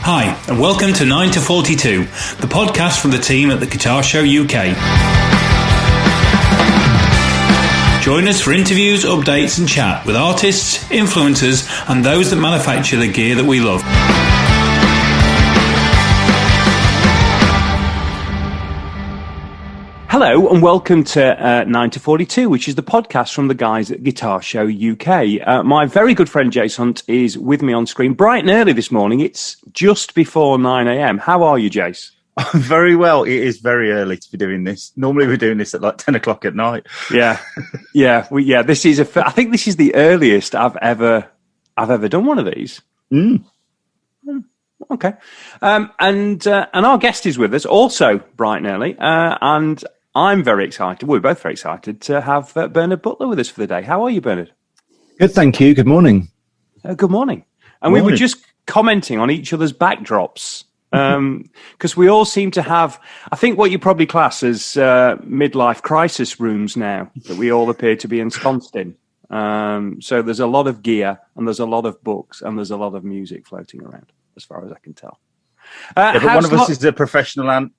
Hi, and welcome to 9 to 42, the podcast from the team at the Guitar Show UK. Join us for interviews, updates and chat with artists, influencers and those that manufacture the gear that we love. Hello and welcome to 9 to 42, which is the podcast from the guys at Guitar Show UK. My very good friend Jace Hunt is with me on screen bright and early this morning. It's just before 9 a.m. How are you, Jace? I'm very well. It is very early to be doing this. Normally we're doing this at like 10 o'clock at night. Yeah. This is I think this is the earliest I've ever done one of these. Okay. And our guest is with us also bright and early. And I'm very excited. We're both very excited to have Bernard Butler with us for the day. How are you, Bernard? Good, thank you. Good morning. Good morning. And we were just commenting on each other's backdrops because we all seem to have, I think, what you probably class as midlife crisis rooms now that we all appear to be ensconced in. So there's a lot of gear and there's a lot of books and there's a lot of music floating around, as far as I can tell. But one of us is a professional ant.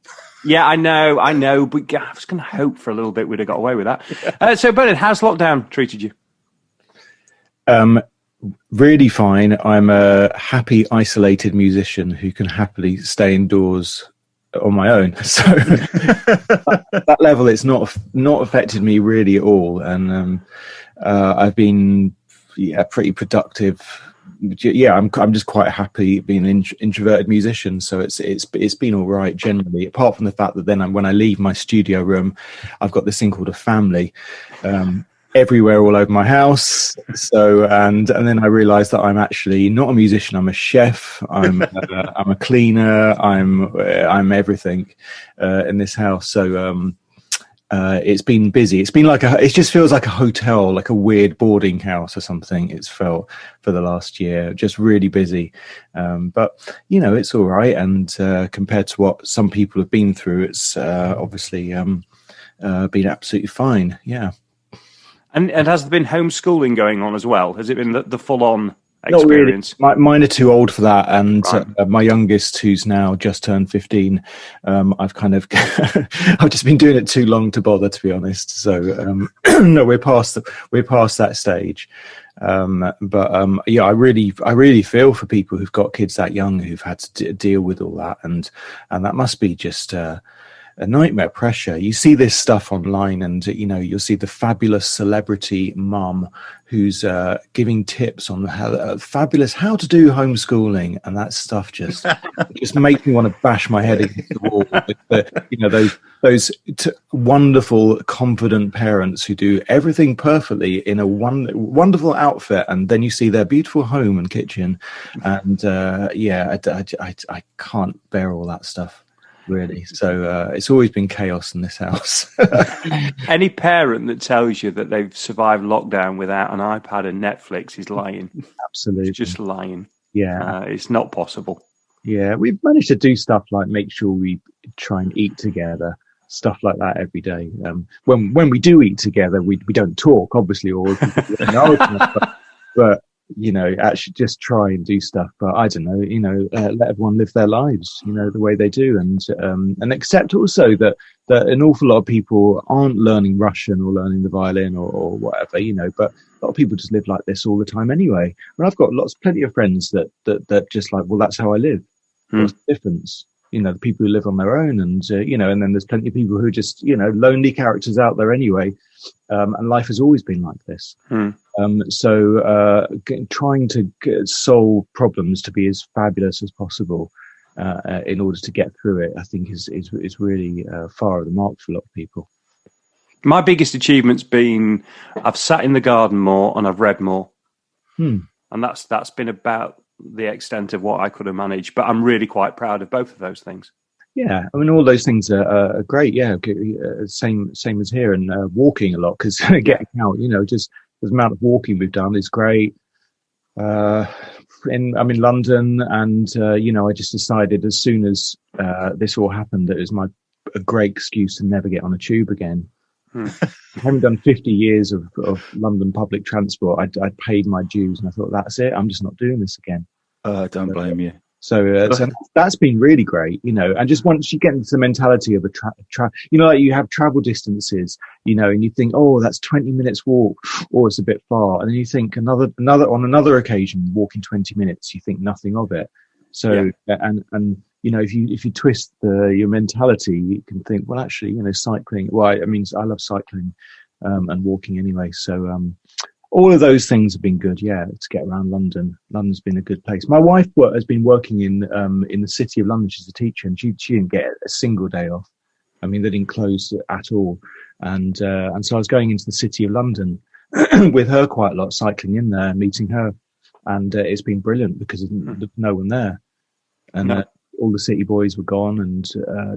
Yeah, I know. But I was going to hope for a little bit we'd have got away with that. So, Bernard, how's lockdown treated you? Really fine. I'm a happy, isolated musician who can happily stay indoors on my own. So that level, it's not affected me really at all. And I've been pretty productive. Yeah, I'm just quite happy being an introverted musician, so it's been all right generally. Apart from the fact that then when I leave my studio room, I've got this thing called a family everywhere all over my house. So and then I realised that I'm actually not a musician. I'm a chef. I'm I'm a cleaner. I'm everything in this house. So. It's been busy. It's been it just feels like a hotel, like a weird boarding house or something. It's felt for the last year, just really busy. But it's all right. And compared to what some people have been through, it's obviously been absolutely fine. Yeah. And has there been homeschooling going on as well? Has it been the full-on experience? Not really. Mine are too old for that, and my youngest, who's now just turned 15, I've kind of I've just been doing it too long to bother, to be honest. So no, we're past that stage. Yeah, I really feel for people who've got kids that young who've had to deal with all that, and that must be just a nightmare pressure. You see this stuff online and, you'll see the fabulous celebrity mum who's giving tips on how to do homeschooling. And that stuff just makes me want to bash my head against the wall. Those wonderful, confident parents who do everything perfectly in a wonderful outfit. And then you see their beautiful home and kitchen. And I can't bear all that stuff. Really. So it's always been chaos in this house. Any parent that tells you that they've survived lockdown without an iPad and Netflix is lying. Absolutely. It's just lying. Yeah. It's not possible. Yeah. We've managed to do stuff like make sure we try and eat together, stuff like that every day. When we do eat together, we don't talk, obviously, or but actually just try and do stuff. But I don't know, let everyone live their lives, the way they do, and accept also that an awful lot of people aren't learning Russian or learning the violin or whatever, but a lot of people just live like this all the time anyway. And I've got plenty of friends that just like, well, that's how I live. What's the difference? The people who live on their own, and and then there's plenty of people who are just lonely characters out there anyway. And life has always been like this. So trying to solve problems to be as fabulous as possible in order to get through it, I think is really far of the mark for a lot of people. My biggest achievement's been I've sat in the garden more and I've read more. And that's been about the extent of what I could have managed. But I'm really quite proud of both of those things. Yeah, I mean, all those things are great. Yeah, same as here, and walking a lot because getting out, just the amount of walking we've done is great. I'm in London, and I just decided as soon as this all happened that it was a great excuse to never get on a tube again. Having done 50 years of London public transport, I'd paid my dues, and I thought, that's it. I'm just not doing this again. Don't blame you. So that's been really great, and just once you get into the mentality of like you have travel distances, and you think, oh, that's 20 minutes walk, or it's a bit far. And then you think on another occasion, walking 20 minutes, you think nothing of it. So, and if you twist your mentality, you can think, well, actually, cycling, I love cycling, and walking anyway. So, all of those things have been good, to get around London. London's been a good place. My wife has been working in the City of London. She's a teacher, and she didn't get a single day off. I mean, they didn't close at all. And so I was going into the City of London with her quite a lot, cycling in there, meeting her. And it's been brilliant because there's no one there. And all the city boys were gone, and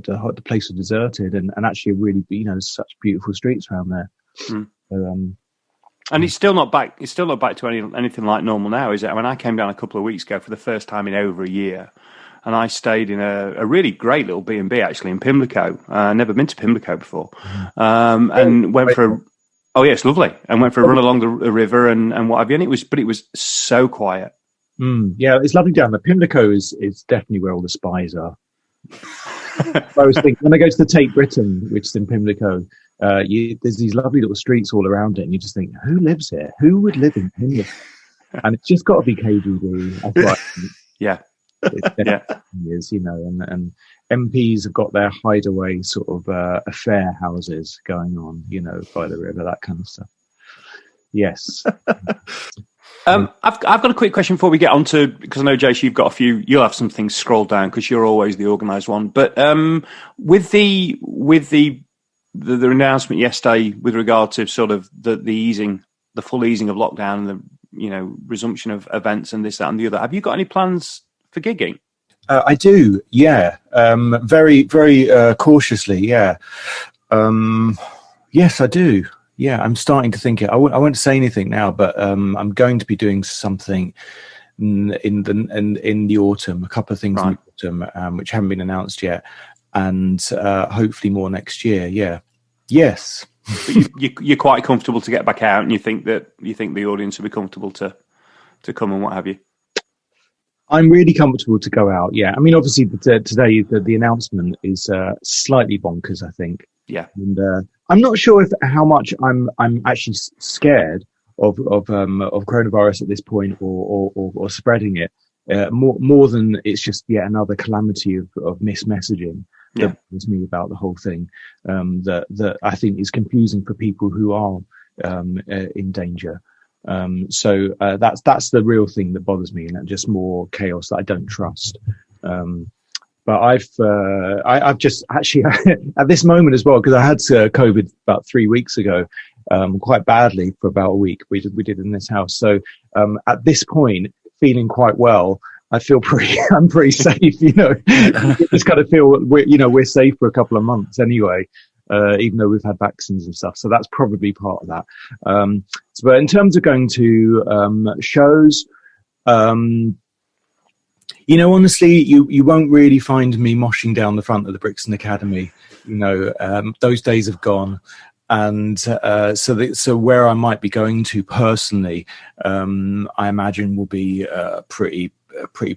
the place was deserted. And actually, really, there's such beautiful streets around there. So, and it's still not back. It's still not back to anything like normal now, is it? I mean, I came down a couple of weeks ago for the first time in over a year, and I stayed in a really great little B&B actually in Pimlico. Never been to Pimlico before, and went for it's lovely, and went for a run along the river and what have you. And it was so quiet. Yeah, it's lovely down there. Pimlico is definitely where all the spies are. I was thinking when I go to the Tate Britain, which is in Pimlico. There's these lovely little streets all around it, and you just think, who lives here? Who would live in Pimlico? And it's just got to be KGB. It definitely is, and MPs have got their hideaway sort of affair houses going on, by the river, that kind of stuff. Yes. I've got a quick question before we get on to, because I know, Jace, you've got a few. You'll have some things scrolled down because you're always the organised one. But with the announcement yesterday with regard to sort of the full easing of lockdown and the resumption of events and this, that, and the other, have you got any plans for gigging? I do, yeah. Very, very cautiously, yeah. Yes, I do. Yeah, I'm starting to think it. I won't say anything now, but I'm going to be doing something in the autumn. A couple of things in the autumn, which haven't been announced yet, and hopefully more next year. Yeah, yes. You're quite comfortable to get back out, and you think the audience will be comfortable to come and what have you. I'm really comfortable to go out. Yeah, I mean, obviously today the announcement is slightly bonkers, I think. Yeah, and I'm not sure how much I'm actually scared of coronavirus at this point, or spreading it more than it's just yet another calamity of mismessaging that bothers me about the whole thing. That I think is confusing for people who are in danger. So that's the real thing that bothers me, and just more chaos that I don't trust. But I've just actually at this moment as well, because I had COVID about 3 weeks ago, quite badly for about a week. We did in this house. So at this point, feeling quite well. I feel I'm pretty safe. You just kind of feel we're safe for a couple of months anyway. Even though we've had vaccines and stuff. So that's probably part of that. But in terms of going to shows, honestly, you won't really find me moshing down the front of the Brixton Academy. Those days have gone. And so where I might be going to personally, I imagine will be a pretty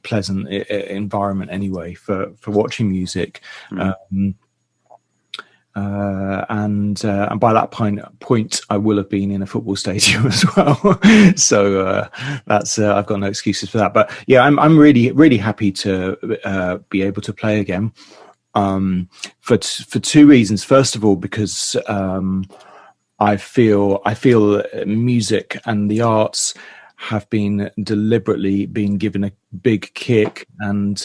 pleasant environment anyway for watching music. And by that point, I will have been in a football stadium as well. So that's I've got no excuses for that. But yeah, I'm really, really happy to be able to play again. For two reasons. First of all, because I feel music and the arts have been deliberately being given a big kick and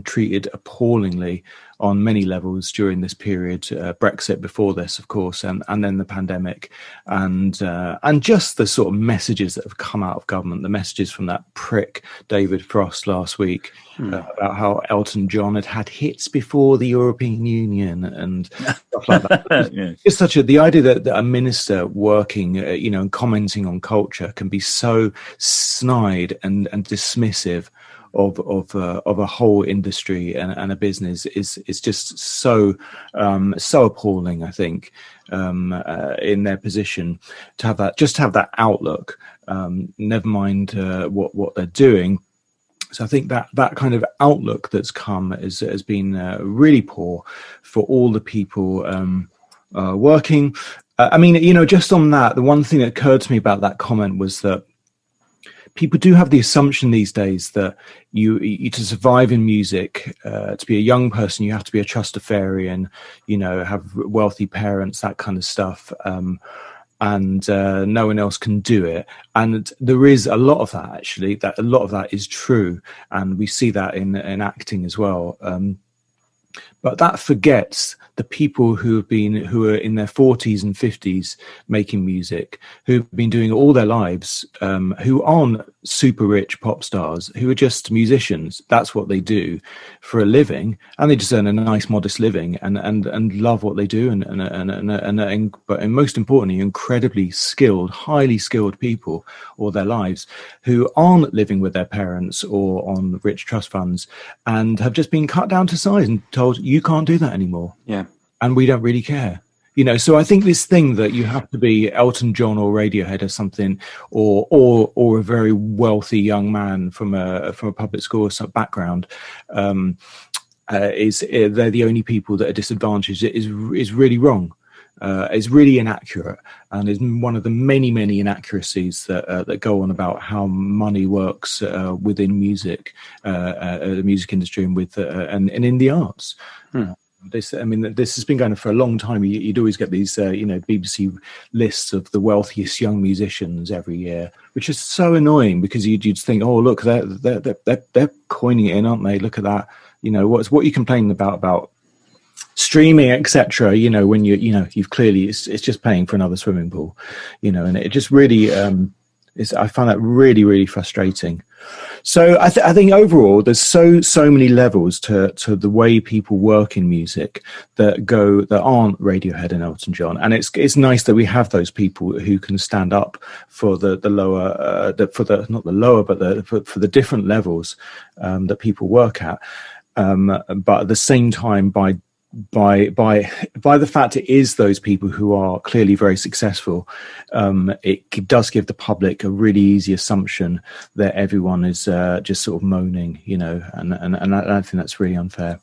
treated appallingly on many levels during this period. Brexit before this, of course, and then the pandemic, and just the sort of messages that have come out of government, the messages from that prick David Frost last week about how Elton John had hits before the European Union and stuff like that. Yeah. It's the idea that a minister working, and commenting on culture can be so snide and dismissive of a whole industry and a business is just so appalling. I think in their position to have that outlook. Never mind what they're doing. So I think that kind of outlook that's come has been really poor for all the people working. I mean, just on that, the one thing that occurred to me about that comment was that people do have the assumption these days that you to survive in music, to be a young person, you have to be a Trustafarian, have wealthy parents, that kind of stuff. And no one else can do it. And there is a lot of that, actually, that a lot of that is true. And we see that in acting as well. But that forgets the people who are in their 40s and 50s making music, who've been doing it all their lives, who aren't super rich pop stars, who are just musicians. That's what they do for a living, and they just earn a nice, modest living, and love what they do, and most importantly, incredibly skilled, highly skilled people all their lives, who aren't living with their parents or on rich trust funds, and have just been cut down to size and told, you can't do that anymore. Yeah. And we don't really care. So I think this thing that you have to be Elton John or Radiohead or something, or a very wealthy young man from a public school background, they're the only people that are disadvantaged is really wrong. Is really inaccurate, and is one of the many inaccuracies that go on about how money works within music, the music industry, and in the arts. This has been going on for a long time. You'd always get these, BBC lists of the wealthiest young musicians every year, which is so annoying because you'd think, oh look, they're coining it in, aren't they? Look at that. What are you complaining about streaming, etc. When you've clearly it's just paying for another swimming pool, and it just really I find that really frustrating. So I think overall there's so many levels to the way people work in music that aren't Radiohead and Elton John, and it's nice that we have those people who can stand up for the lower for the different levels that people work at, but at the same time by the fact it is those people who are clearly very successful, it does give the public a really easy assumption that everyone is just sort of moaning, and I think that's really unfair.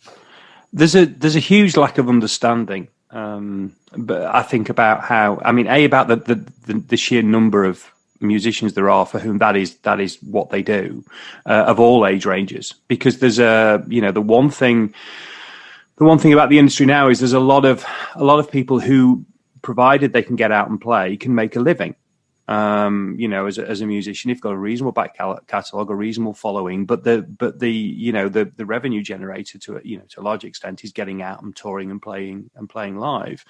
There's a huge lack of understanding, but I think about how, about the sheer number of musicians there are for whom that is what they do, of all age ranges, because there's the one thing about the industry now is there's a lot of people who, provided they can get out and play, can make a living. As a musician, if you've got a reasonable back catalogue, a reasonable following, but the revenue generated to a large extent is getting out and touring and playing live.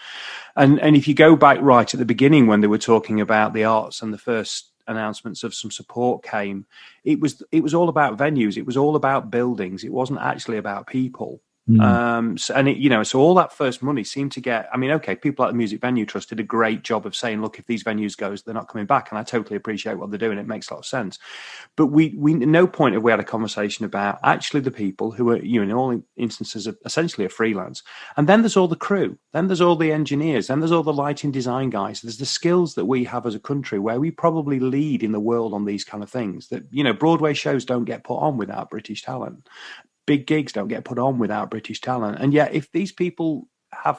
And if you go back right at the beginning when they were talking about the arts and the first announcements of some support came, it was all about venues, it was all about buildings, it wasn't actually about people. So all that first money seemed to get, people like the Music Venue Trust did a great job of saying, look, if these venues goes, they're not coming back. And I totally appreciate what they're doing. It makes a lot of sense. But we at no point have we had a conversation about actually the people who are, in all instances, are essentially a freelance. And then there's all the crew. Then there's all the engineers. Then there's all the lighting design guys. There's the skills that we have as a country where we probably lead in the world on these kind of things that, Broadway shows don't get put on without British talent. Big gigs don't get put on without British talent. And yet, if these people are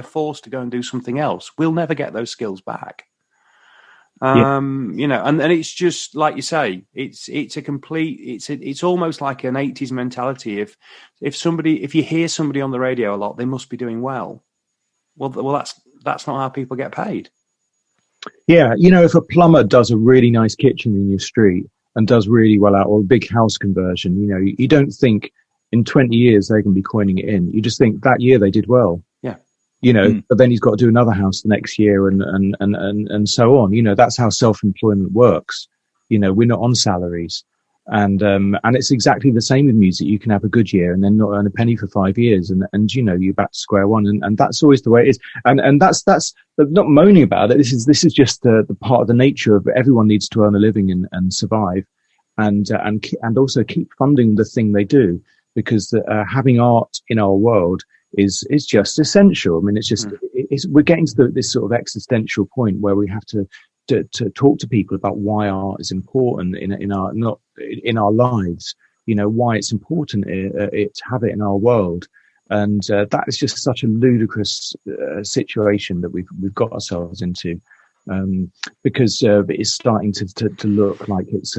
forced to go and do something else, we'll never get those skills back. And it's just like you say, it's almost like an 80s mentality. If you hear somebody on the radio a lot, they must be doing well. Well, that's not how people get paid. Yeah. If a plumber does a really nice kitchen in your street and does really well out, or a big house conversion, you don't think in 20 years they can be coining it in. You just think that year they did well. Yeah. But then he's got to do another house the next year and so on. That's how self-employment works. We're not on salaries. And it's exactly the same with music. You can have a good year and then not earn a penny for 5 years, and you're back to square one, and that's always the way it is. And that's not moaning about it. This is just the part of the nature of everyone needs to earn a living and survive, and also keep funding the thing they do, because having art in our world is just essential. it's just we're getting to this sort of existential point where we have to talk to people about why art is important in our lives, why it's important to have it in our world. And that is just such a ludicrous situation that we've got ourselves into, because it's starting to look like it's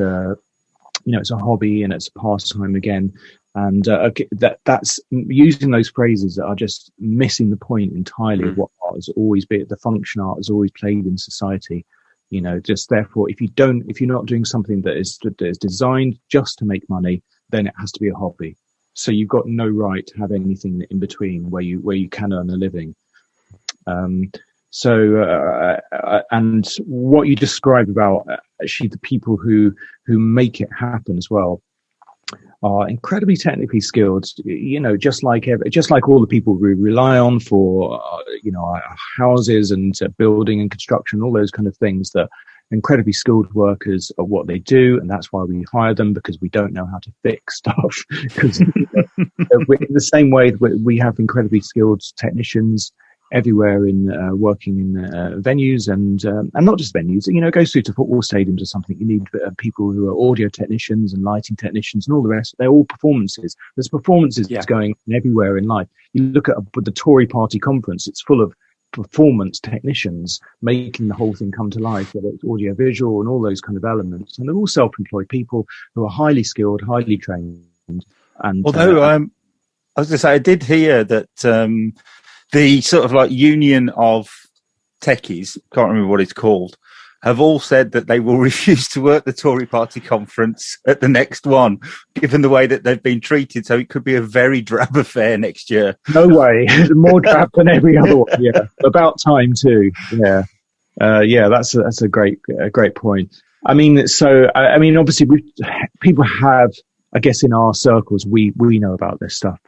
it's a hobby and it's a pastime again. And that's using those phrases that are just missing the point entirely of what art has always been, the function art has always played in society. Just therefore, if you're not doing something that is designed just to make money, then it has to be a hobby. So you've got no right to have anything in between where you can earn a living. And what you described about actually the people who make it happen as well are incredibly technically skilled, just like all the people we rely on for, our houses and building and construction, all those kind of things, that incredibly skilled workers are what they do. And that's why we hire them, because we don't know how to fix stuff. Because in the same way that we have incredibly skilled technicians everywhere in working in venues and not just venues, it goes through to football stadiums or something. You need people who are audio technicians and lighting technicians and all the rest. They're all performances. There's performances that's going on everywhere in life. You look at the Tory party conference, it's full of performance technicians making the whole thing come to life, whether it's audio visual and all those kind of elements. And they're all self-employed people who are highly skilled, highly trained. And although I was going to say, I did hear that the sort of like union of techies, can't remember what it's called, have all said that they will refuse to work the Tory party conference at the next one, given the way that they've been treated. So it could be a very drab affair next year. No way. More drab than every other one. Yeah. About time too. Yeah. That's a great point. I mean, obviously people have, I guess in our circles, we know about this stuff,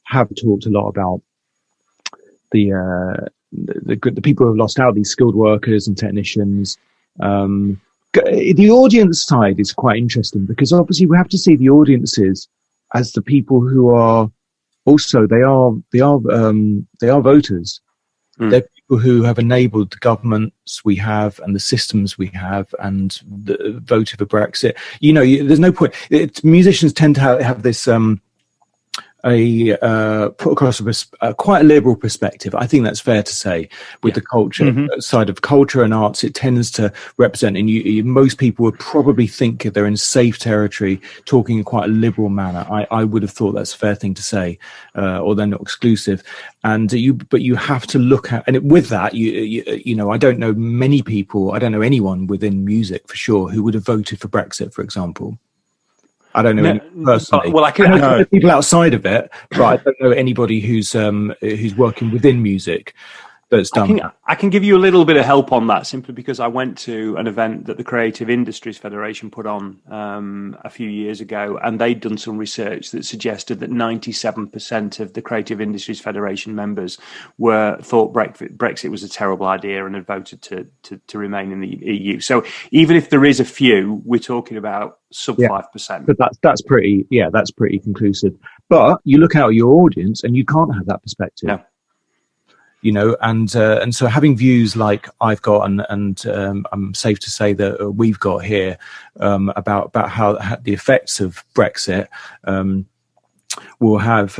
have talked a lot about the people who have lost out, these skilled workers and technicians. The audience side is quite interesting, because obviously we have to see the audiences as the people who are also they are voters. They're people who have enabled the governments we have and the systems we have and voted for Brexit. There's no point. Musicians tend to have this put across quite a liberal perspective. I think that's fair to say. With the culture side of culture and arts, it tends to represent, and most people would probably think they're in safe territory, talking in quite a liberal manner. I would have thought that's a fair thing to say, or they're not exclusive. But you have to look at, and with that, I don't know many people, I don't know anyone within music for sure who would have voted for Brexit, for example. I don't know personally. Well, I know people outside of it, but I don't know anybody who's working within music that's done. I can give you a little bit of help on that, simply because I went to an event that the Creative Industries Federation put on a few years ago, and they'd done some research that suggested that 97% of the Creative Industries Federation members thought Brexit was a terrible idea and had voted to remain in the EU. So even if there is a few, we're talking about sub 5%. But that's pretty conclusive. But you look out at your audience and you can't have that perspective. No. And so having views like I've got, and I'm safe to say that we've got here, about how the effects of Brexit will have,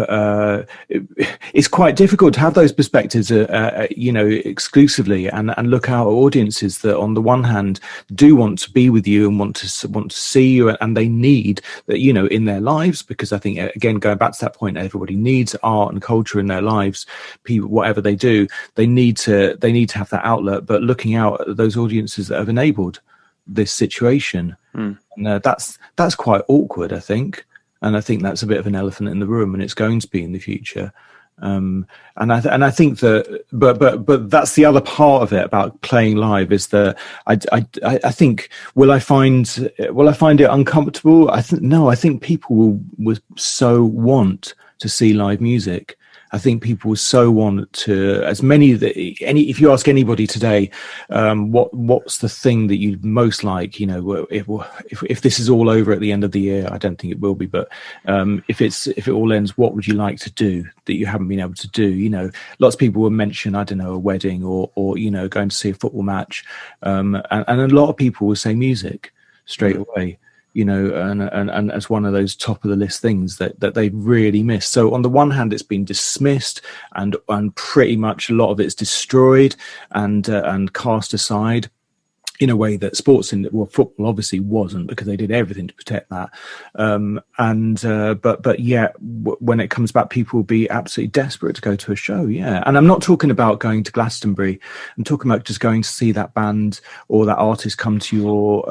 it's quite difficult to have those perspectives, exclusively, and look out at audiences that, on the one hand, do want to be with you and want to see you, and they need that, in their lives, because I think, again, going back to that point, everybody needs art and culture in their lives. People, whatever they do, they need to have that outlet. But looking out at those audiences that have enabled this situation, and that's quite awkward, I think. And I think that's a bit of an elephant in the room, and it's going to be in the future. And I think that, but that's the other part of it about playing live, is that I think, will I find it uncomfortable? I think people will so want to see live music. I think people will so want to, if you ask anybody today, what's the thing that you most like, if this is all over at the end of the year, I don't think it will be, but if it all ends, what would you like to do that you haven't been able to do? Lots of people will mention, I don't know, a wedding or going to see a football match, and a lot of people will say music straight away. and as one of those top of the list things that they really missed. So on the one hand, it's been dismissed and pretty much a lot of it's destroyed and cast aside in a way that football obviously wasn't, because they did everything to protect that. But yet when it comes back, people will be absolutely desperate to go to a show. Yeah. And I'm not talking about going to Glastonbury. I'm talking about just going to see that band or that artist come to your,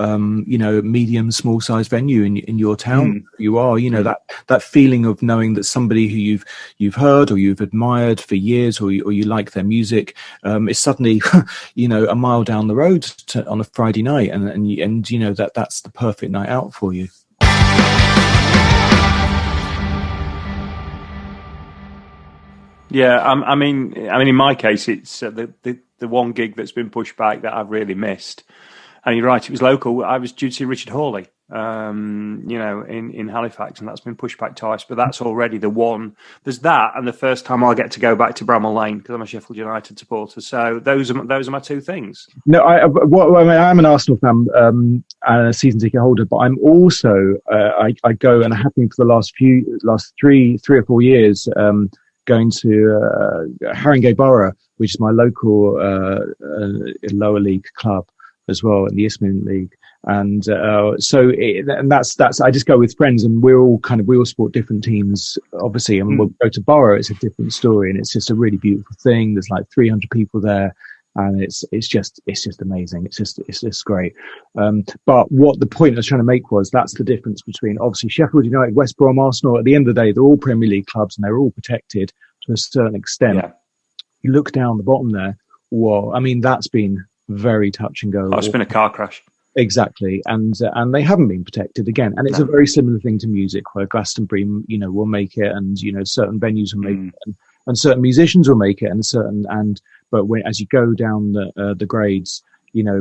medium, small size venue in your town. You are, that feeling of knowing that somebody who you've heard or you've admired for years, or you like their music, is suddenly, a mile down the road on a Friday night, and that's the perfect night out for you. Yeah, I mean, in my case, it's the one gig that's been pushed back that I've really missed. And you're right, it was local. I was due to see Richard Hawley, in Halifax, and that's been pushed back twice. But that's already the one. There's that, and the first time I'll get to go back to Bramall Lane, because I'm a Sheffield United supporter. So those are my two things. No, I'm an Arsenal fan and a season ticket holder, but I'm also I go, and I have been for the last three or 4 years, going to Haringey Borough, which is my local lower league club as well, in the Isthmian League. And that's I just go with friends, and we all support different teams, obviously. And we'll go to Borough, it's a different story, and it's just a really beautiful thing. There's like 300 people there, and it's just amazing. It's just great. But what the point I was trying to make was, that's the difference between obviously Sheffield United, West Brom, Arsenal. At the end of the day, they're all Premier League clubs, and they're all protected to a certain extent. Yeah. You look down the bottom there. Whoa! I mean, that's been very touch and go. Oh, it's been a car crash. Exactly, and they haven't been protected again. And it's a very similar thing to music, where Glastonbury, will make it, and certain venues will make it, and certain musicians will make it, but as you go down the grades,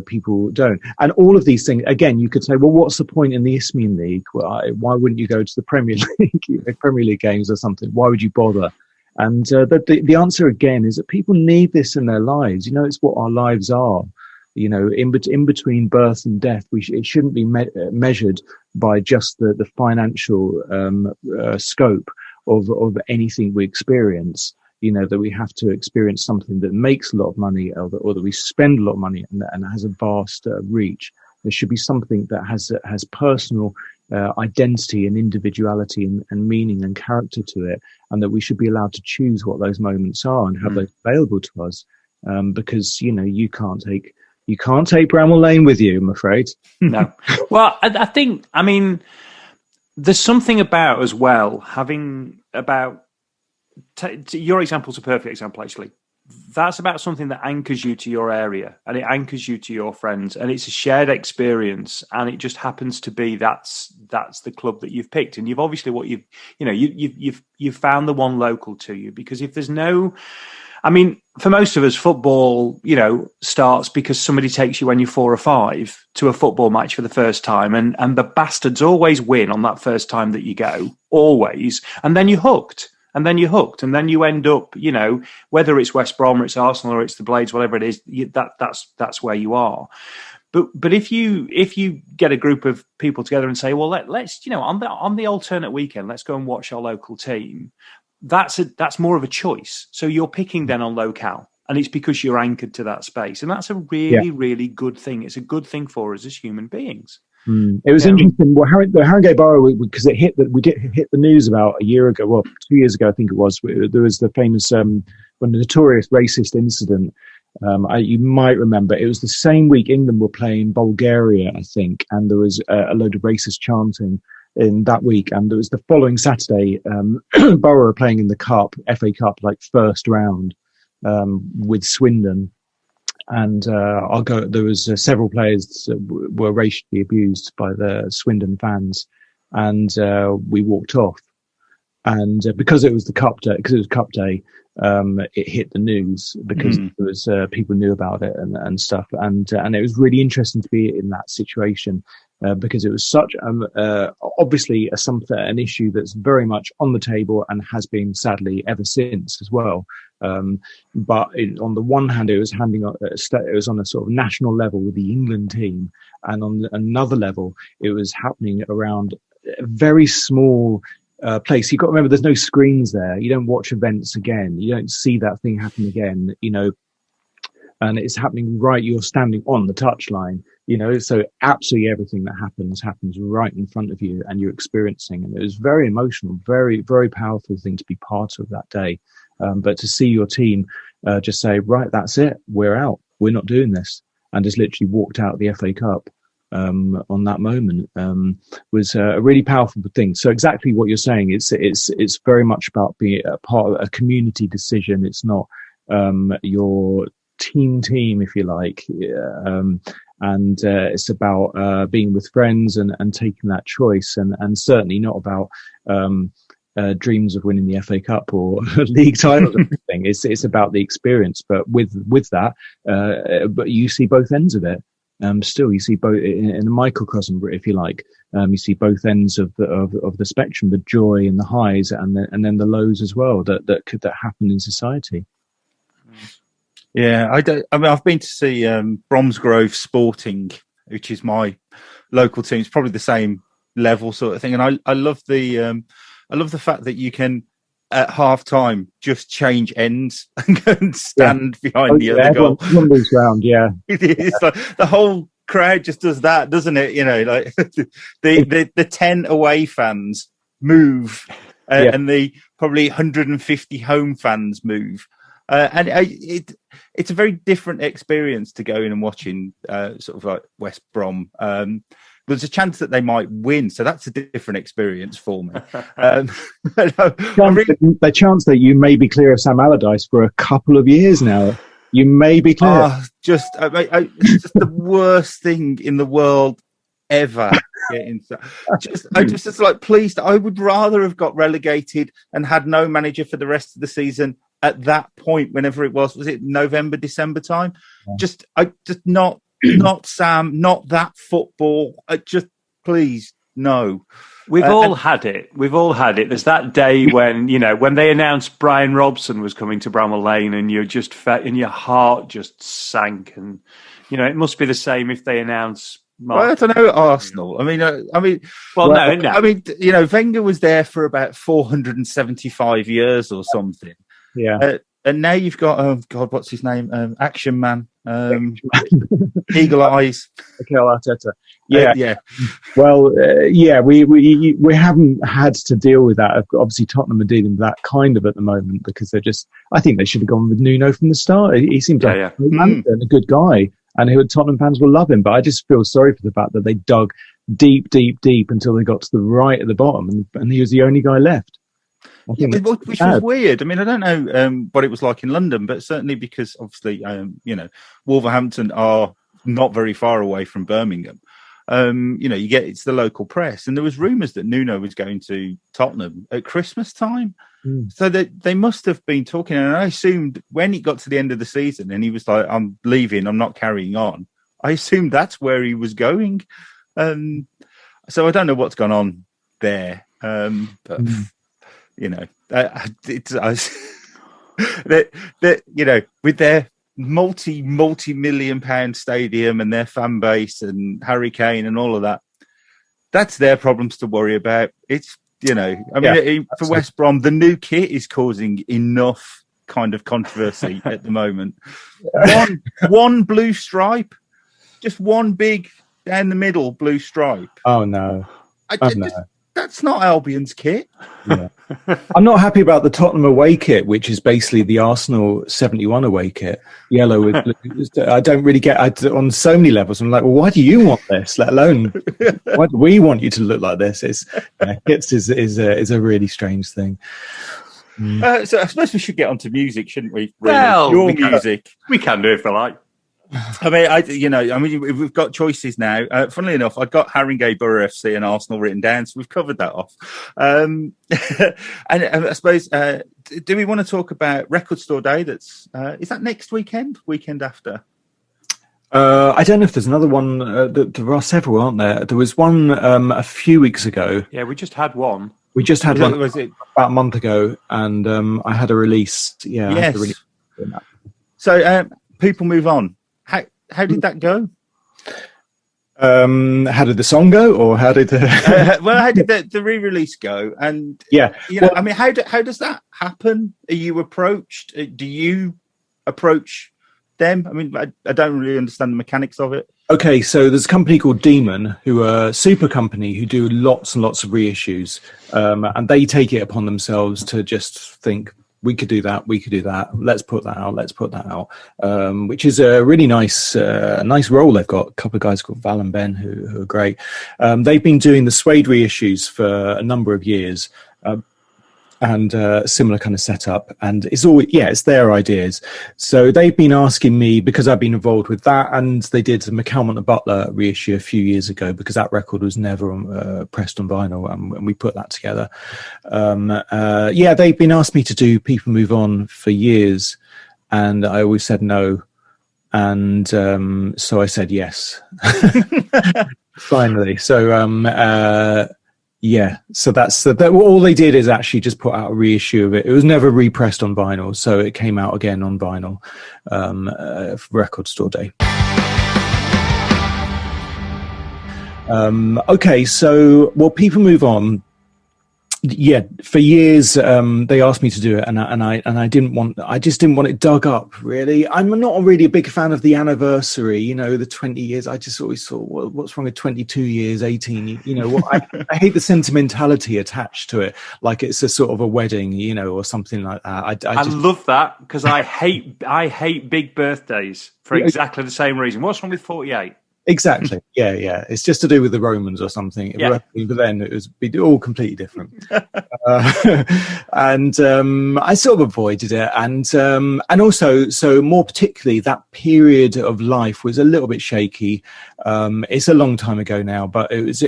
people don't. And all of these things, again, you could say, well, what's the point in the Isthmian League? Well, why wouldn't you go to the Premier League, Premier League games or something? Why would you bother? And the answer again is that people need this in their lives. It's what our lives are. In between birth and death, it shouldn't be measured by just the financial scope of anything we experience. That we have to experience something that makes a lot of money, or that we spend a lot of money and has a vast reach. There should be something that has personal identity and individuality and meaning and character to it, and that we should be allowed to choose what those moments are and have those available to us. Because you can't take Bramall Lane with you, I'm afraid. No. Well, I think, there's something about as well your example's a perfect example, actually. That's about something that anchors you to your area, and it anchors you to your friends, and it's a shared experience, and it just happens to be that's the club that you've picked, and you've obviously you've found the one local to you. Because if there's no, for most of us, football, starts because somebody takes you when you're 4 or 5 to a football match for the first time, and the bastards always win on that first time that you go, always, and then you're hooked. And then you're hooked, and then you end up, whether it's West Brom or it's Arsenal or it's the Blades, whatever it is, that's where you are. But if you get a group of people together and say, well, let's on the alternate weekend, let's go and watch our local team. That's more of a choice. So you're picking then on locale, and it's because you're anchored to that space, and that's a really, really good thing. It's a good thing for us as human beings. It was interesting. Well, the Haringey Borough, because we did hit the news about a year ago. Well, 2 years ago, I think it was. There was the famous, when the notorious racist incident. You might remember, it was the same week England were playing Bulgaria, I think, and there was a load of racist chanting in that week. And there was the following Saturday, Borough were playing in the Cup, FA Cup, like first round, with Swindon. And there was several players that were racially abused by the Swindon fans, and we walked off. And because it was Cup Day, it hit the news, because there was people knew about it and stuff, and it was really interesting to be in that situation, because it was such obviously an issue that's very much on the table and has been sadly ever since as well. But on the one hand, it was on a sort of national level with the England team, and on another level, it was happening around a very small place. You've got to remember, there's no screens there. You don't watch events again. You don't see that thing happen again, and it's happening right. You're standing on the touchline, so absolutely everything that happens right in front of you, and you're experiencing. And it was very emotional, very, very powerful thing to be part of that day. But to see your team just say, right, that's it, we're out, we're not doing this, and just literally walked out of the FA Cup on that moment was a really powerful thing. So exactly what you're saying, it's very much about being a part of a community decision. It's not your team, if you like, and it's about being with friends and taking that choice, and certainly not about dreams of winning the FA Cup or league titles or anything. It's about the experience, but with that, but you see both ends of it. Still, you see both in a microcosm, if you like. You see both ends of the spectrum: the joy and the highs, and then the lows as well that happen in society. Yeah, I've been to see Bromsgrove Sporting, which is my local team. It's probably the same level sort of thing, and I love the fact that you can at half time just change ends and go and stand behind the other goal. Everyone moves around, yeah. It's like the whole crowd just does that, doesn't it? Like the 10 away fans move, and the probably 150 home fans move. And it's a very different experience to going and watching sort of like West Brom. There's a chance that they might win, so that's a different experience for me. The chance that you may be clear of Sam Allardyce for a couple of years now. You may be clear. It's just the worst thing in the world ever. It's like, please, I would rather have got relegated and had no manager for the rest of the season at that point, whenever it was it November, December time? Yeah. Not Sam, not that football. Please, no. We've all had it. There's that day when they announced Brian Robson was coming to Bramall Lane, and your heart just sank. And it must be the same if they announce. I don't know, Arsenal. No. Wenger was there for about 475 years or something. Yeah. And now you've got, what's his name? Action Man. Eagle Eyes. Mikel Arteta. Yeah. Yeah. Well, we haven't had to deal with that. Obviously, Tottenham are dealing with that kind of at the moment, because I think they should have gone with Nuno from the start. He seemed like a great manager and a good guy, and Tottenham fans will love him. But I just feel sorry for the fact that they dug deep until they got to the right at the bottom, and he was the only guy left. Which was weird. I mean, I don't know what it was like in London, but certainly because obviously, Wolverhampton are not very far away from Birmingham. It's the local press, and there was rumours that Nuno was going to Tottenham at Christmas time. So they must have been talking, and I assumed when it got to the end of the season and he was like, "I'm leaving, I'm not carrying on," I assumed that's where he was going. So I don't know what's gone on there, but. With their multi-million-pound stadium and their fan base and Harry Kane and all of that, that's their problems to worry about. It's for West Brom, the new kit is causing enough kind of controversy at the moment. One blue stripe, just one big down the middle blue stripe. Oh no! That's not Albion's kit. Yeah. I'm not happy about the Tottenham away kit, which is basically the Arsenal 71 away kit, yellow with blue. I don't really get on so many levels. I'm like, well, why do you want this? Let alone, why do we want you to look like this? Kits is a really strange thing. So I suppose we should get onto music, shouldn't we? Really? Well, music. We can do if we like. I mean, we've got choices now. Funnily enough, I got Haringey Borough FC and Arsenal written down, so we've covered that off. And I suppose, do we want to talk about Record Store Day? Is that next weekend? Weekend after? I don't know if there's another one. There are several, aren't there? There was one a few weeks ago. Yeah, we just had one. We just had one about a month ago, and I had a release. Yeah, yes. So People Move On. How did that go? How did the song go, or how did the how did the re-release go? And I mean, how does that happen? Are you approached? Do you approach them? I mean, I don't really understand the mechanics of it. Okay, so there's a company called Demon, who are a super company who do lots and lots of reissues, and they take it upon themselves to just think, we could do that. Let's put that out. Which is a really nice role they've got. A couple of guys called Val and Ben who are great. They've been doing the Suede reissues for a number of years, and similar kind of setup. And it's their ideas. So they've been asking me, because I've been involved with that, and they did the McCalmont and Butler reissue a few years ago, because that record was never pressed on vinyl, and we put that together. They've been asking me to do People Move On for years, and I always said no. And so I said yes. Finally. So so that's all they did is actually just put out a reissue of it. It was never repressed on vinyl, so it came out again on vinyl for Record Store Day. Okay, so People Move On. Yeah, for years they asked me to do it, and I just didn't want it dug up. Really, I'm not really a big fan of the anniversary. The 20 years. I just always thought, well, what's wrong with 22 years, 18? I hate the sentimentality attached to it, like it's a sort of a wedding, or something like that. I love that, because I hate big birthdays for exactly the same reason. What's wrong with 48? Exactly. Yeah. It's just to do with the Romans or something. Yeah. But then it was all completely different. And I sort of avoided it. And also, so more particularly, that period of life was a little bit shaky. It's a long time ago now, but it was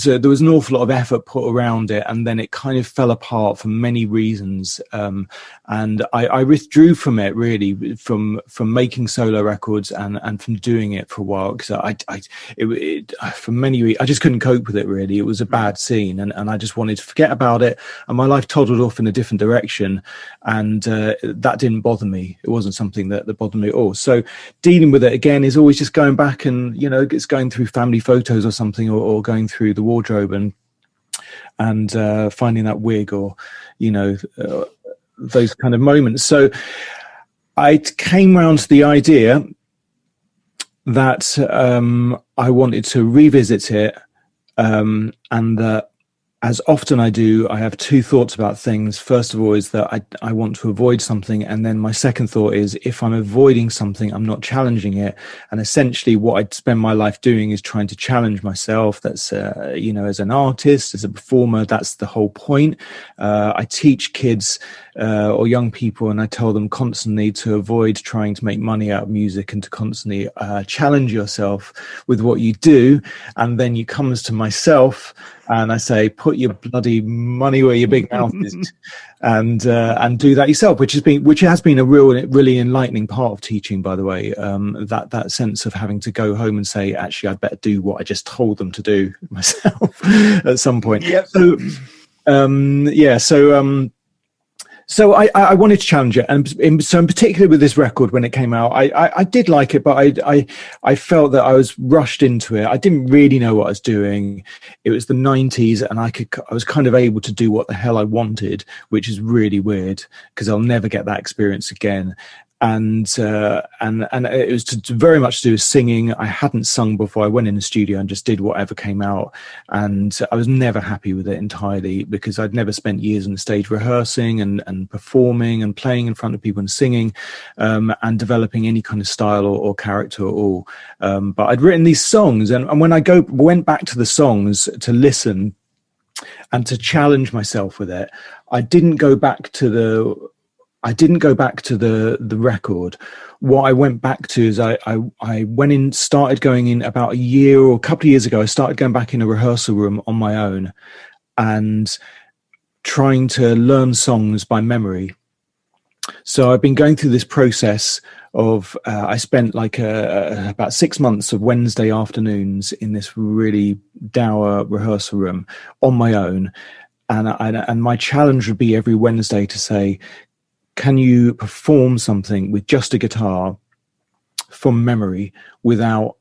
there was an awful lot of effort put around it, and then it kind of fell apart for many reasons. And I withdrew from it, really, from making solo records and from doing it for a while, because for many reasons I just couldn't cope with it. Really, it was a bad scene, and I just wanted to forget about it. And my life toddled off in a different direction, and that didn't bother me. It wasn't something that bothered me at all. So dealing with it again is always just going back and it's going through family photos or something, or going through the wardrobe and finding that wig, or those kind of moments. So I came round to the idea that I wanted to revisit it, and that, as often I do, I have two thoughts about things. First of all is that I want to avoid something, and then my second thought is, if I'm avoiding something, I'm not challenging it. And essentially what I'd spend my life doing is trying to challenge myself. That's as an artist, as a performer, that's the whole point. I teach kids or young people, and I tell them constantly to avoid trying to make money out of music, and to constantly challenge yourself with what you do. And then you comes to myself, and I say, put your bloody money where your big mouth is, and do that yourself, which has been a really enlightening part of teaching, by the way. That sense of having to go home and say, actually, I'd better do what I just told them to do myself at some point. Yep. So I wanted to challenge it, and so in particular with this record, when it came out, I did like it, but I felt that I was rushed into it. I didn't really know what I was doing. It was the 90s, and I was kind of able to do what the hell I wanted, which is really weird, because I'll never get that experience again. And it was very much to do with singing. I hadn't sung before. I went in the studio and just did whatever came out, and I was never happy with it entirely, because I'd never spent years on the stage rehearsing and performing and playing in front of people and singing, and developing any kind of style or character at all. But I'd written these songs, and when I went back to the songs to listen and to challenge myself with it, I didn't go back to I didn't go back to the record. What I went back to is I went in, started going in about a year or a couple of years ago. I started going back in a rehearsal room on my own and trying to learn songs by memory. So I've been going through this process of I spent like about 6 months of Wednesday afternoons in this really dour rehearsal room on my own, and my challenge would be every Wednesday to say, can you perform something with just a guitar from memory without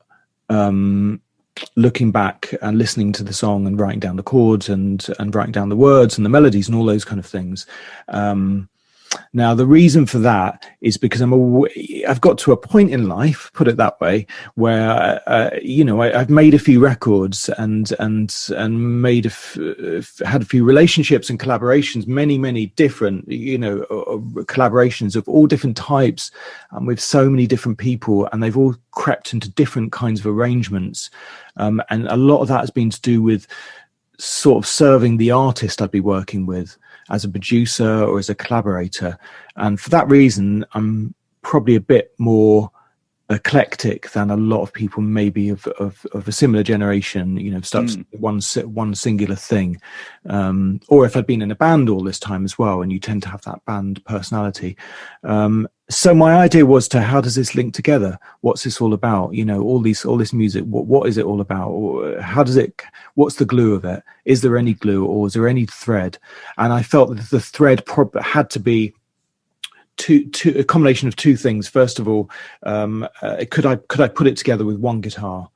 looking back and listening to the song and writing down the chords and writing down the words and the melodies and all those kind of things. Now, the reason for that is because I've got to a point in life, put it that way, where I've made a few records and made had a few relationships and collaborations, many different collaborations of all different types, and with so many different people, and they've all crept into different kinds of arrangements, and a lot of that has been to do with sort of serving the artist I'd be working with as a producer or as a collaborator. And for that reason, I'm probably a bit more eclectic than a lot of people maybe of a similar generation, stuck one singular thing. Or if I'd been in a band all this time as well, and you tend to have that band personality. So my idea was how does this link together? What's this all about? All this music, what is it all about? Or what's the glue of it? Is there any glue, or is there any thread? And I felt that the thread had to be a combination of two things. First of all, could I put it together with one guitar?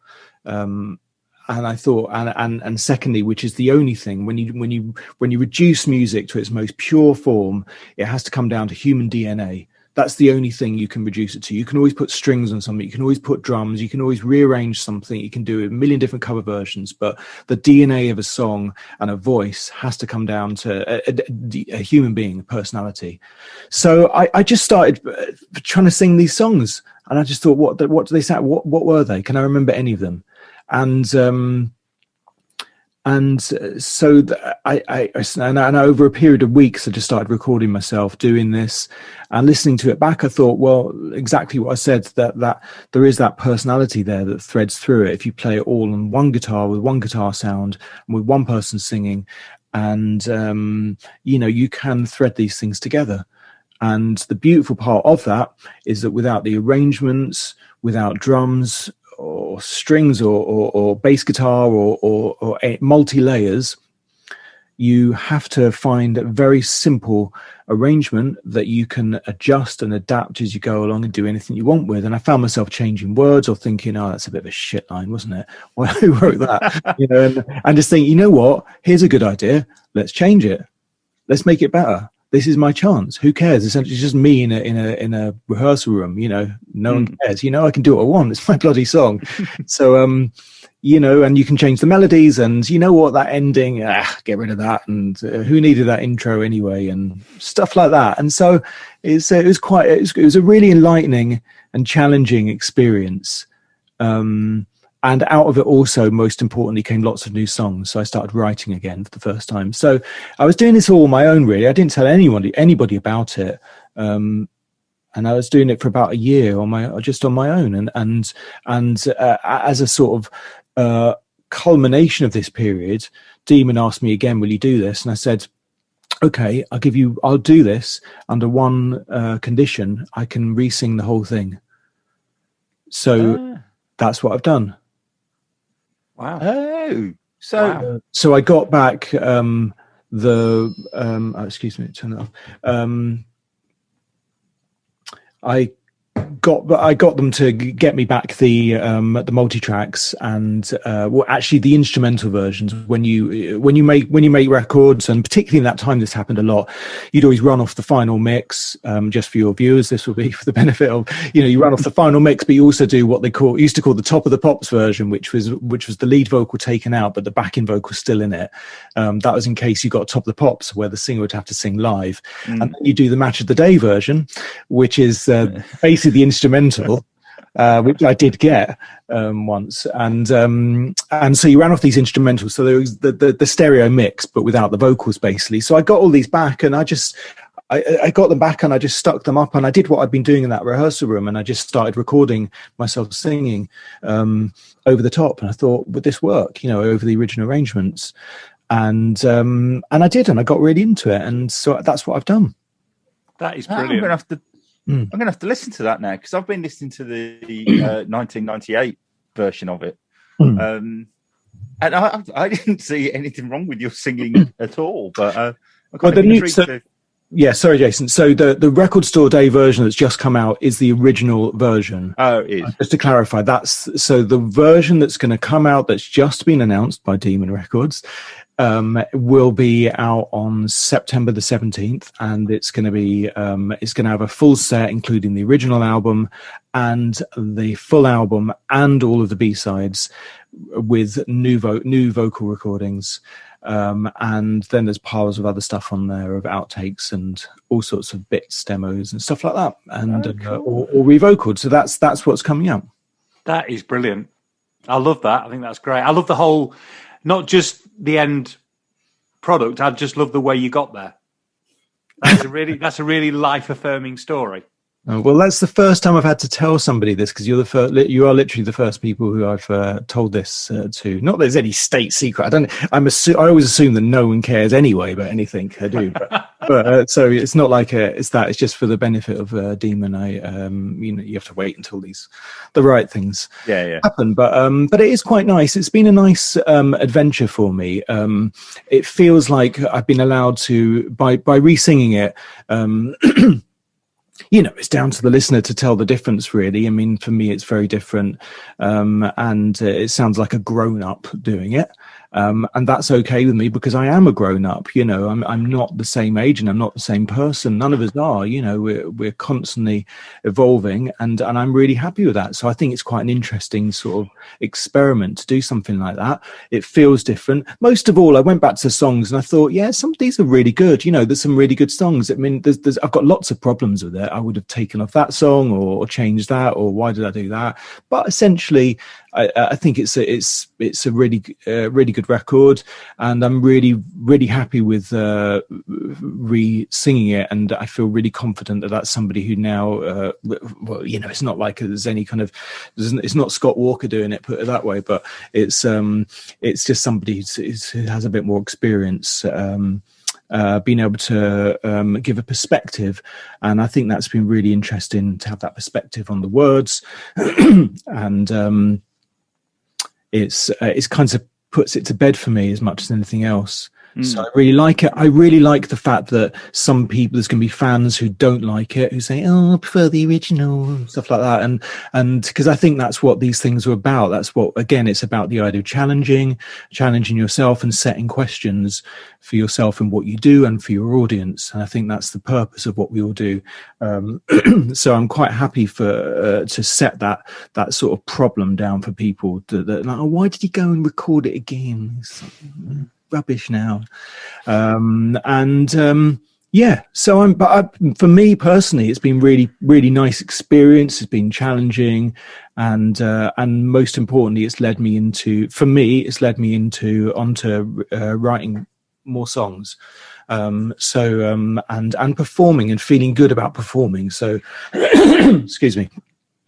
And I thought, and secondly, which is the only thing, when you reduce music to its most pure form, it has to come down to human DNA. That's the only thing you can reduce it to. You can always put strings on something. You can always put drums. You can always rearrange something. You can do a million different cover versions. But the DNA of a song and a voice has to come down to a human being, a personality. So I just started trying to sing these songs. And I just thought, what do they sound? What were they? Can I remember any of them? And so I over a period of weeks, I just started recording myself doing this and listening to it back. I thought, well, exactly what I said, that there is that personality there that threads through it. If you play it all on one guitar with one guitar sound and with one person singing, and you can thread these things together. And the beautiful part of that is that without the arrangements, without drums or strings or bass guitar or multi-layers, you have to find a very simple arrangement that you can adjust and adapt as you go along and do anything you want with. And I found myself changing words or thinking, oh, that's a bit of a shit line, wasn't it? Well, who wrote that? And just think, you know what? Here's a good idea. Let's change it. Let's make it better. This is my chance. Who cares? Essentially, it's just me in a rehearsal room. No one cares. I can do what I want. It's my bloody song. So, and you can change the melodies. And you know what? That ending, get rid of that. And who needed that intro anyway? And stuff like that. And so, it was a really enlightening and challenging experience. And out of it also, most importantly, came lots of new songs. So I started writing again for the first time. So I was doing this all on my own, really. I didn't tell anybody about it. And I was doing it for about a year just on my own. And as a sort of culmination of this period, Demon asked me again, will you do this? And I said, okay, I'll do this under one condition. I can re-sing the whole thing. So that's what I've done. Wow. Oh, so I got back excuse me, turn it off. I got them to get me back the multi-tracks and actually the instrumental versions. When you make records, and particularly in that time this happened a lot, you'd always run off the final mix. Just for your viewers, this will be for the benefit of you run off the final mix, but you also do what they used to call the top of the pops version, which was the lead vocal taken out, but the backing vocal still in it. That was in case you got top of the pops where the singer would have to sing live, and then you do the match of the day version, which is basically the instrumental, which I did get once, and so you ran off these instrumentals. So there was the stereo mix, but without the vocals, basically. So I got all these back, and I I got them back and I just stuck them up, and I did what I'd been doing in that rehearsal room, and I just started recording myself singing over the top. And I thought, would this work, over the original arrangements? And I did, and I got really into it, and so that's what I've done. That is brilliant. I'm gonna have to listen to that now, because I've been listening to the 1998 version of it, and I didn't see anything wrong with your singing at all. But I'm kind of intrigued. Yeah, sorry, Jason. So the Record Store Day version that's just come out is the original version. Oh, it is. Just to clarify, so the version that's going to come out that's just been announced by Demon Records will be out on September the 17th, and it's going to have a full set, including the original album and the full album and all of the B-sides with new vocal recordings. And then there's piles of other stuff on there of outtakes and all sorts of bits, demos and stuff like that, and cool. or revocaled. So that's what's coming out. That is brilliant. I love that. I think that's great. I love the whole, not just the end product. I just love the way you got there. That's a really life affirming story. Well, that's the first time I've had to tell somebody this, because you are literally the first people who I've told this to. Not that there's any state secret. I always assume that no one cares anyway about anything I do. But so it's not like it's just for the benefit of Demon. You have to wait until the right things happen. But it is quite nice. It's been a nice adventure for me. It feels like I've been allowed to by re-singing it. It's down to the listener to tell the difference, really. I mean, for me, it's very different. And it sounds like a grown-up doing it. And that's okay with me, because I am a grown-up. I'm not the same age and I'm not the same person. None of us are. We're constantly evolving, and I'm really happy with that. So I think it's quite an interesting sort of experiment to do something like that. It feels different. Most of all, I went back to the songs and I thought, some of these are really good. There's some really good songs. I mean, I've got lots of problems with it. I would have taken off that song or changed that, or why did I do that? But essentially, I think it's a really really good record, and I'm really really happy with re-singing it, and I feel really confident that that's somebody who now it's not like there's any kind of, it's not Scott Walker doing it, put it that way, but it's just somebody who has a bit more experience. Being able to give a perspective, and I think that's been really interesting to have that perspective on the words, and it's kind of puts it to bed for me as much as anything else. So I really like it. I really like the fact that some people, there's going to be fans who don't like it, who say, I prefer the original, and stuff like that. And because I think that's what these things are about. That's what, again, it's about the idea of challenging yourself and setting questions for yourself and what you do and for your audience. And I think that's the purpose of what we all do. So I'm quite happy to set that sort of problem down for people that like, why did he go and record it again? It's like, rubbish now. So for me personally, it's been really really nice experience. It's been challenging, and most importantly, it's led me into onto writing more songs, and performing and feeling good about performing. So excuse me.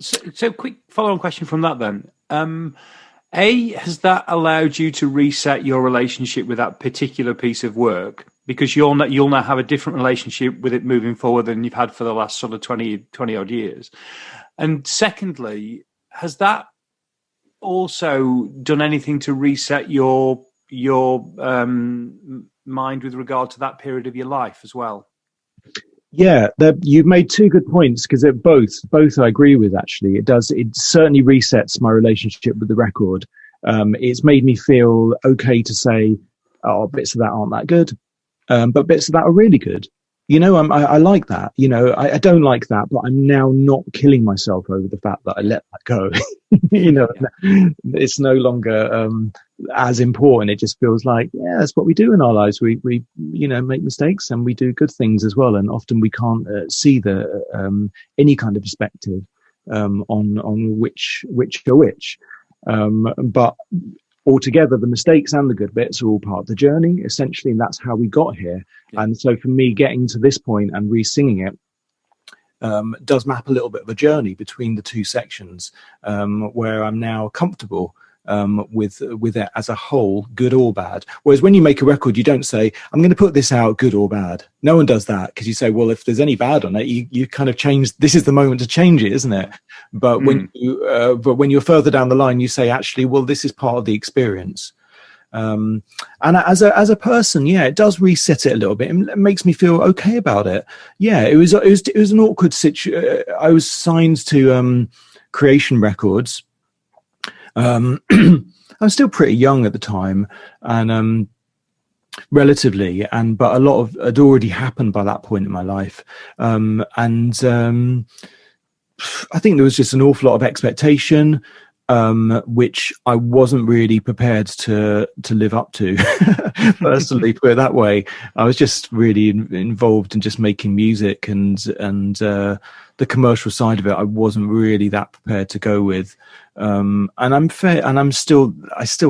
So quick follow-on question from that then. Has that allowed you to reset your relationship with that particular piece of work? Because you'll now have a different relationship with it moving forward than you've had for the last sort of 20 odd years. And secondly, has that also done anything to reset your mind with regard to that period of your life as well? Yeah, you've made two good points, because both I agree with, actually. It does. It certainly resets my relationship with the record. It's made me feel okay to say, bits of that aren't that good, but bits of that are really good. I like that. I don't like that, but I'm now not killing myself over the fact that I let that go. It's no longer as important. It just feels like, that's what we do in our lives. We make mistakes and we do good things as well. And often we can't see any kind of perspective on which are which. But altogether, the mistakes and the good bits are all part of the journey, essentially, and that's how we got here. Yeah. And so for me, getting to this point and re-singing it does map a little bit of a journey between the two sections, where I'm now comfortable with it as a whole, good or bad. Whereas when you make a record, you don't say, I'm going to put this out, good or bad. No one does that, because you say, well, if there's any bad on it, you kind of change. This is the moment to change it, isn't it? But when you're further down the line, you say, actually, well, this is part of the experience. And as a person, yeah, it does reset it a little bit. It makes me feel okay about it. Yeah, it was an awkward situation. I was signed to Creation Records. I was still pretty young at the time, and relatively, but a lot of had already happened by that point in my life, and I think there was just an awful lot of expectation, which I wasn't really prepared to live up to. Personally, put it that way. I was just really involved in just making music, and the commercial side of it, I wasn't really that prepared to go with. And I'm fair, and I still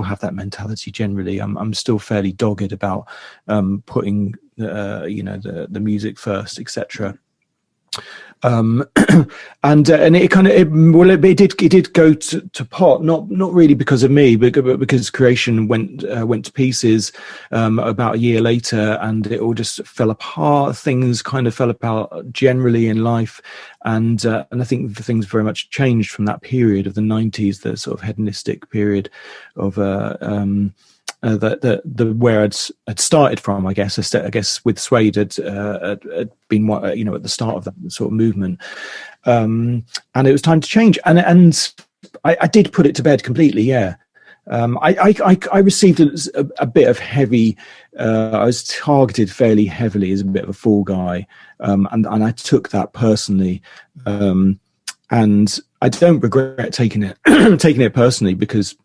have that mentality generally. I'm still fairly dogged about putting the music first, etc. And it kind of it did go to pot, not really because of me, but because Creation went to pieces about a year later, and it all just fell apart. Things kind of fell apart generally in life, and I think things very much changed from that period of the 90s, the sort of hedonistic period of the where I'd started from, I guess with Suede had been at the start of that sort of movement, and it was time to change, and I did put it to bed completely. Yeah, I received a bit of heavy. I was targeted fairly heavily as a bit of a fall guy, and I took that personally, and I don't regret taking it personally, because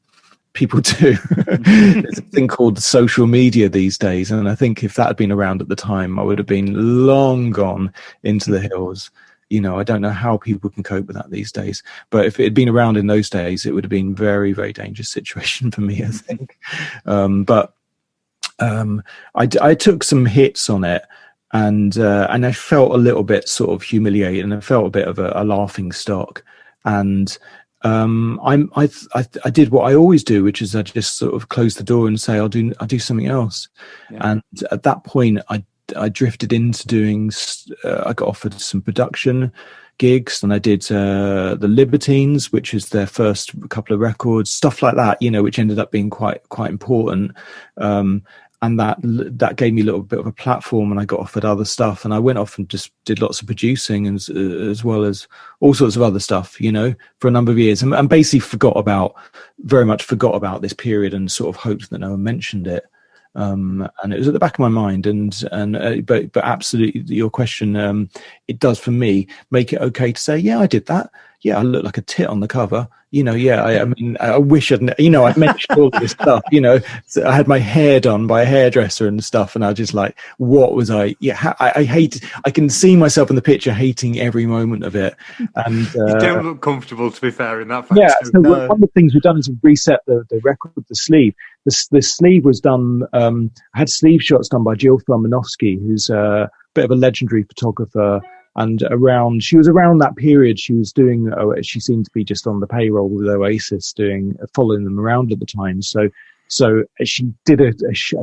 people do. There's a thing called social media these days, and I think if that had been around at the time, I would have been long gone into the hills. I don't know how people can cope with that these days, but if it had been around in those days, it would have been very, very dangerous situation for me, I think. But I took some hits on it, and I felt a little bit sort of humiliated, and I felt a bit of a laughing stock, and I did what I always do, which is I just sort of close the door and say I'll do something else. Yeah. And at that point, I drifted into doing. I got offered some production gigs, and I did the Libertines, which is their first couple of records, stuff like that, which ended up being quite important. And that gave me a little bit of a platform, and I got offered other stuff, and I went off and just did lots of producing, and as well as all sorts of other stuff, for a number of years, and basically very much forgot about this period, and sort of hoped that no one mentioned it. And it was at the back of my mind, but absolutely, your question, it does for me make it okay to say, yeah, I did that. Yeah, I look like a tit on the cover. I mean, I wish I'd mentioned all this stuff. So I had my hair done by a hairdresser and stuff, and I was just like, what was I? Yeah, I hate. I can see myself in the picture hating every moment of it. And you don't look comfortable, to be fair, in that fact. Yeah. So one of the things we've done is reset the record with the sleeve. The sleeve was done. I had sleeve shots done by Jill Filmanovsky, who's a bit of a legendary photographer. And she was around that period. She was doing. She seemed to be just on the payroll with Oasis, following them around at the time. So she did a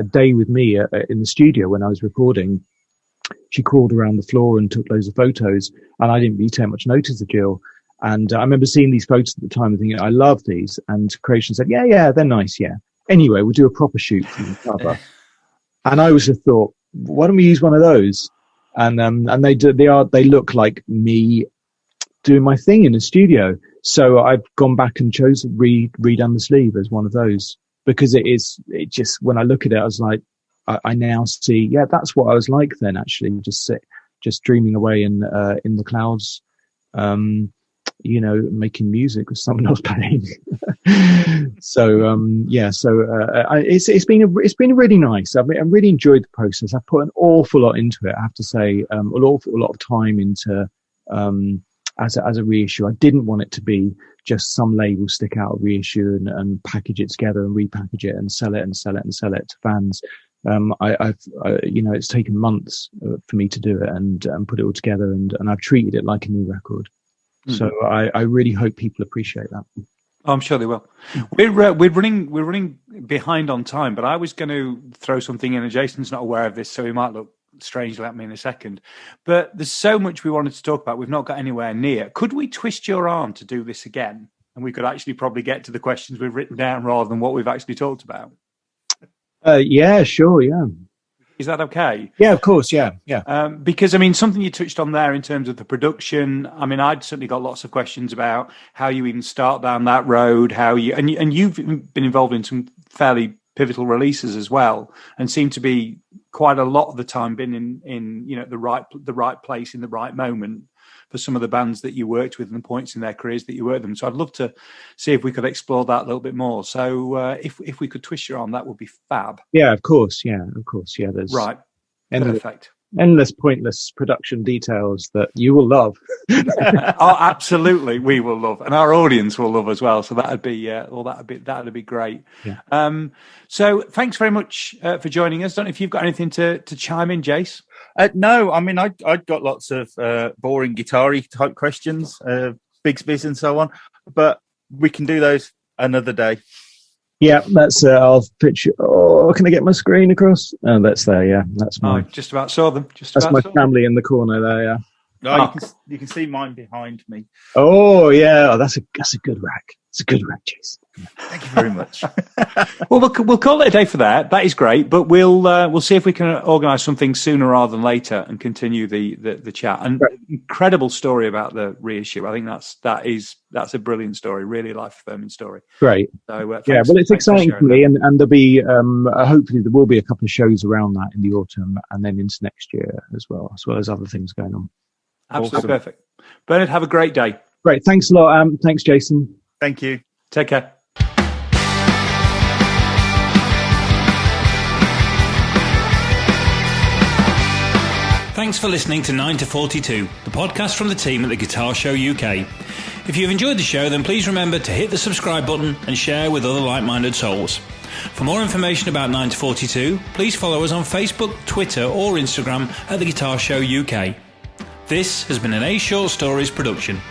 day with me in the studio when I was recording. She crawled around the floor and took loads of photos, and I didn't really take much notice of Jill. And I remember seeing these photos at the time and thinking, I love these. And Creation said, yeah, they're nice, yeah. Anyway, we'll do a proper shoot for the cover. And I was just thought, why don't we use one of those? And they look like me doing my thing in the studio. So I've gone back and redone the sleeve as one of those, because it just, when I look at it, I was like, I now see, yeah, that's what I was like then, actually, just dreaming away in the clouds, making music with someone else playing. It's been really nice. I really enjoyed the process. I've put an awful lot into it, I have to say, an awful lot of time into as a reissue. I didn't want it to be just some label stick out a reissue and package it together and repackage it and sell it to fans. It's taken months for me to do it and put it all together, and I've treated it like a new record. So I really hope people appreciate that. I'm sure they will. We're running behind on time, but I was going to throw something in, and Jason's not aware of this, so he might look strangely at me in a second. But there's so much we wanted to talk about. We've not got anywhere near. Could we twist your arm to do this again? And we could actually probably get to the questions we've written down rather than what we've actually talked about. Yeah, sure. Yeah. Is that okay? Yeah, of course. Yeah. Because, I mean, something you touched on there in terms of the production, I mean, I'd certainly got lots of questions about how you even start down that road, and you've been involved in some fairly pivotal releases as well, and seem to be quite a lot of the time been in the right place in the right moment for some of the bands that you worked with and the points in their careers that you worked with them. So I'd love to see if we could explore that a little bit more. So if we could twist your arm, that would be fab. Yeah, of course. Yeah. There's right. Perfect. Endless pointless production details that you will love. Oh, absolutely, we will love, and our audience will love as well. So that'd be great. Yeah. So thanks very much for joining us. Don't know if you've got anything to chime in, Jace. No, I mean I'd got lots of boring guitar-y type questions, Bigsby's and so on, but we can do those another day. Yeah, that's. I'll pitch. Oh, can I get my screen across? Oh, that's there. Yeah, that's mine. I just about saw them. That's my family in the corner there. Yeah. Oh, you can see mine behind me. Oh yeah, that's a good rack. It's a good rack, Jason. Thank you very much. Well, we'll call it a day for that. That is great, but we'll see if we can organise something sooner rather than later and continue the chat. And incredible story about the reissue. I think that's a brilliant story. Really life-affirming story. Great. So it's exciting for me, and there'll be hopefully there will be a couple of shows around that in the autumn and then into next year as well as other things going on. Absolutely awesome. Perfect. Bernard, have a great day. Great. Thanks a lot. Thanks, Jason. Thank you. Take care. Thanks for listening to 9 to 42, the podcast from the team at the Guitar Show UK. If you've enjoyed the show, then please remember to hit the subscribe button and share with other like-minded souls. For more information about 9 to 42, please follow us on Facebook, Twitter or Instagram at the Guitar Show UK. This has been an A Short Stories production.